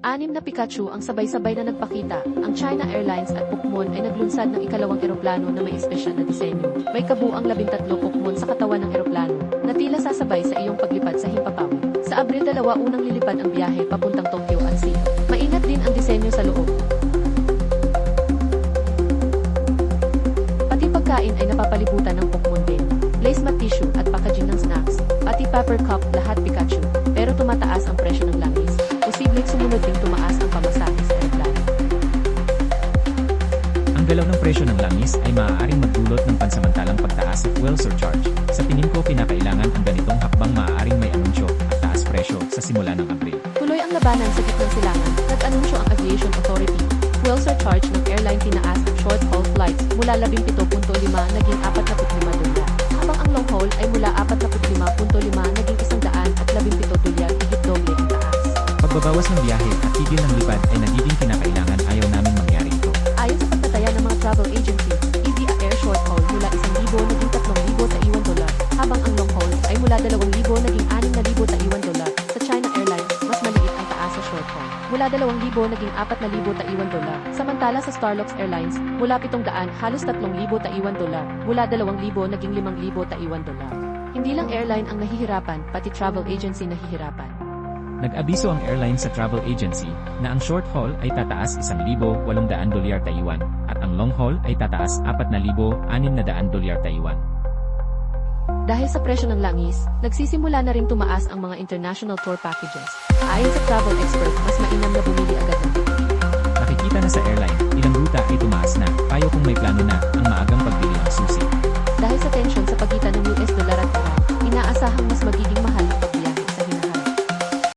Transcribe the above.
Anim na Pikachu ang sabay-sabay na nagpakita. Ang China Airlines at Pokemon ay naglunsad ng ikalawang eroplano na may espesyal na disenyo. May kabuang 13 Pokemon sa katawan ng eroplano na tila sasabay sa iyong paglipad sa himpapawid. Sa Abril 2, unang lilipad ang biyahe papuntang Tokyo at Seoul. Maingat din ang disenyo sa loob. Pati pagkain ay napapalibutan ng Pokemon din. Placemat tissue at packaging ng snacks, pati paper cup, lahat Pikachu. Pero tumataas ang presyo ng langis. Posibleng sumunod ding tumaas ang pamasahe sa aeroplano. Ang galaw ng presyo ng langis ay maaaring magdulot ng pansamantalang pagtaas sa fuel surcharge. Sa tingin ko kinakailangan ang ganitong hakbang maaaring may anunsyo at taas presyo sa simula ng Abril. Tuloy ang labanan sa gitnang silangan. Nag-anunsyo ang Aviation Authority. Fuel surcharge ng airline tinaas ang short-haul flights mula 17.5 naging 45 dolyar. Habang ang long-haul ay mula 45.5 naging $117, higit doble ang taas. Pagbabawas ng biyahe at tigil ng lipad ay nagiging kinakailangan, ayaw namin mangyari ito. Ayon sa pagtataya ng mga travel agency, Easy Air short haul mula 1,000 naging 3,000 taiwan dolar, habang ang long haul ay mula 2,000 naging 6,000 taiwan dolar. Sa China Airlines, mas maliit ang taas sa short haul. Mula 2,000 naging 4,000 taiwan dolar. Samantala sa Starlux Airlines, mula 700 halos 3,000 taiwan dolar. Mula 2,000 naging 5,000 taiwan dolar. Hindi lang airline ang nahihirapan, pati travel agency nahihirapan. Nag-abiso ang airline sa travel agency na ang short haul ay tataas 1,800 dolyar Taiwan at ang long haul ay tataas 4,600 dolyar Taiwan. Dahil sa presyo ng langis, nagsisimula na ring tumaas ang mga international tour packages. Ayon sa travel expert, mas mainam na bumili agad ng ticket. Nakikita na sa airline, ilang ruta ay tumaas na, payo kung may plano na ang maagang pagbili ng susi. Dahil sa tension sa pagitan ng US dollar at Iran, inaasahang mas magiging mahal